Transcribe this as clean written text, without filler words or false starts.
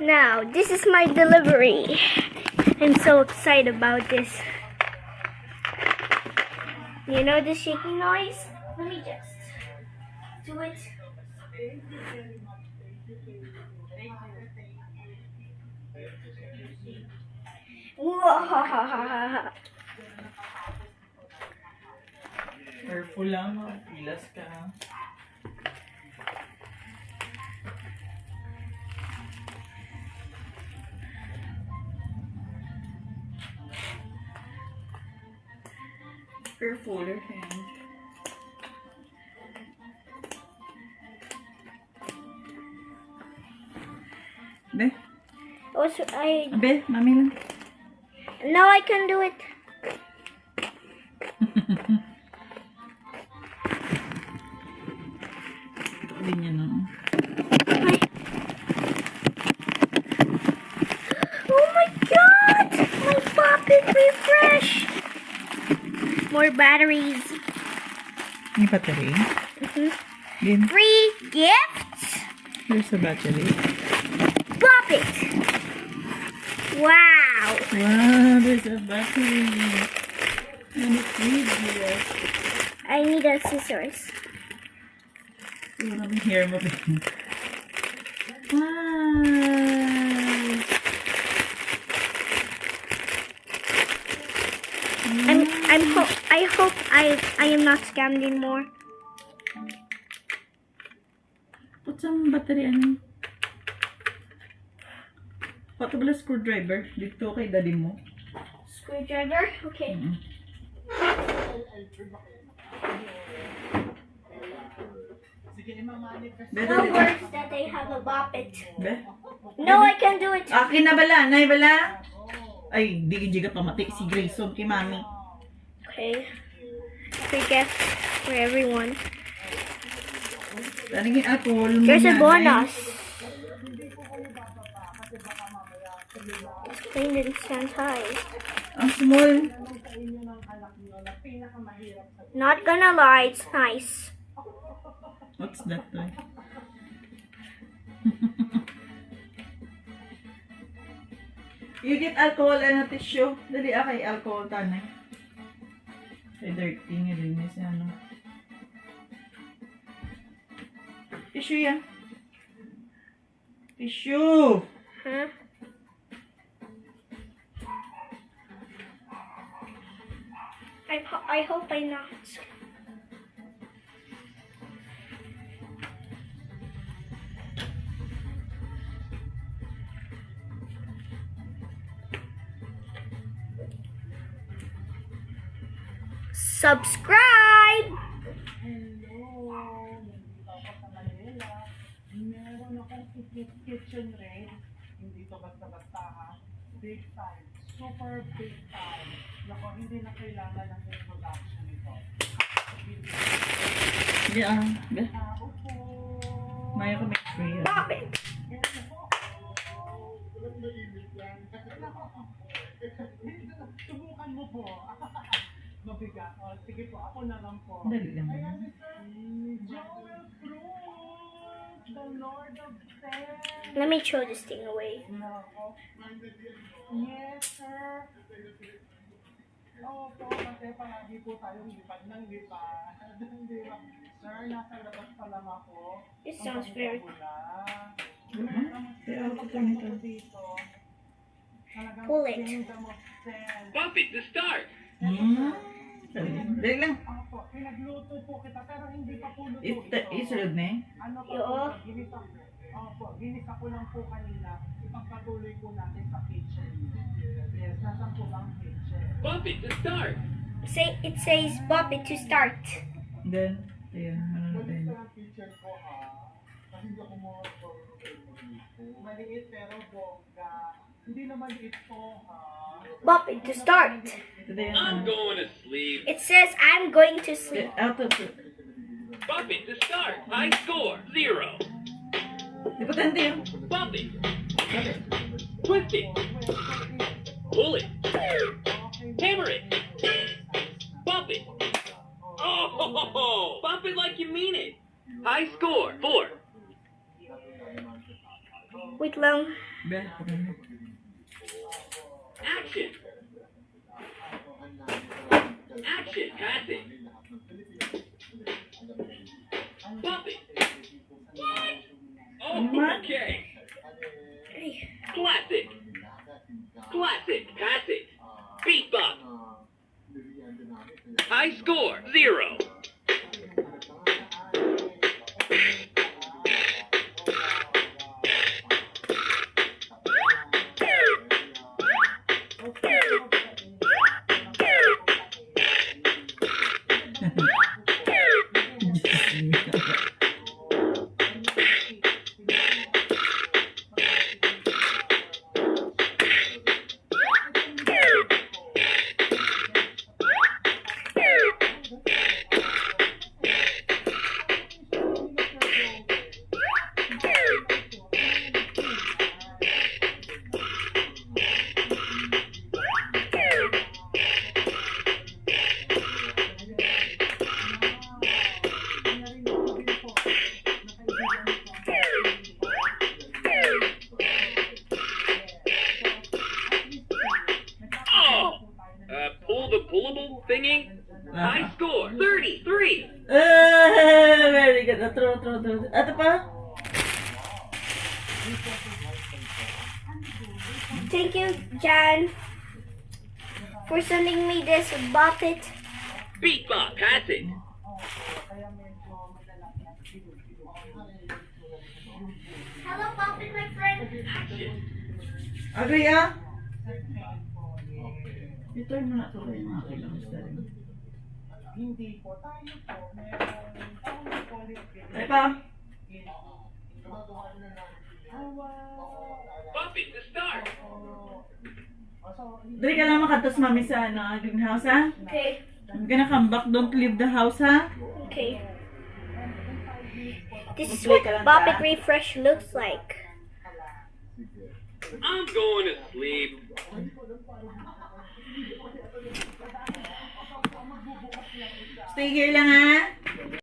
Now, this is my delivery. I'm so excited about this. You know the shaking noise? Let me just do it. Whoa. Careful lang, pilas ka. Careful, your hand. Be? Also, Be, mami lang. now I can do it. Hindi niya na. Oh my god! My Poppet refresh! More batteries. May battery? Din. Free gifts? Here's the battery. Poppet! Wow! Wow, there's a battery. And it's video. I need a scissors. Here mo ba? Wow! I hope I am not scammed anymore. Put some battery ano? Portable screwdriver dito kay daddy mo. Screwdriver? Okay. No words that they have a Poppet. Be? No, I can do it. Akin na bala, nay bala. Ay, di ka pamati si Grayson kay mami. Okay. Free gift for everyone. Tanigin alcohol mo. There's a na, bonus. It's cleaned and sanitized. Ang small. Not gonna lie, it's nice. What's that toy? You get alcohol and a tissue. Dali kay alcohol tanay. Kay dirty nga rin niya siya, ano. Tissue yan. Tissue! Huh? I hope I'm not. Subscribe! Meron akong kitchen raid. Hindi to basta-basta ha. Big time. Super big time. Nako, hindi na kailangan ng introduction ito. Yeah, be. Opo. Maya ko make free. Poppet! Subukan mo po. Mabigat. O, sige po, ako na lang po. Dali lang. Joel Cruz, the Lord of Faith. Let me throw this thing away. Yes, sir. Opo, kasi palagi po tayong lipad ng lipad. Di ba? Sir, nasa labas pa lang ako. It sounds very... Kaya ako ito nito. Pull it. Bumpy, to start. Dali lang. Opo, pinagluto po kita pero hindi pa po luto ito. Isunod na eh. Ano po, Yo. ginisa. Opo, ginisa ko lang po kanina. Ipagpatuloy po natin sa kitchen. Yes, nasan po ang kitchen? Bumpy, to start. It says Poppet to start. Then, ayun, ano Maliit natin. lang ang kitchen ko ha. Kasi hindi ako maliit pero bongga. Hindi na maliit po ha. Poppet to start. Ito yan. I'm going to sleep. It says I'm going to sleep. Out of... Bumpy, to start. High score, 0. Importante yun. Bumpy. Twist it. Pull it. Hammer it. Bump it. Oh, bump it like you mean it. High score, 4. Wait lang. Action. Action. Passing. Bump it. Oh, okay. Classic. Classic. Passing. Beat bump. High score 0. Pull the pullable thingy. High score 33. Very good. True. Ito pa? Thank you, Jan, for sending me this bucket. Beat bump. Passing. Hello, bucket, my friend. Action. Agree, ah? I-turn mo na ito kayo mga kailangan. Hindi po tayo po meron quality. Ay pa? Bump it to start. Dali ka lang makatos mami sa greenhouse, ha? Okay. I'm gonna come back. Don't leave the house, ha? Okay. This is what Bobbit Refresh looks like. I'm going to sleep. Stay here lang, ha?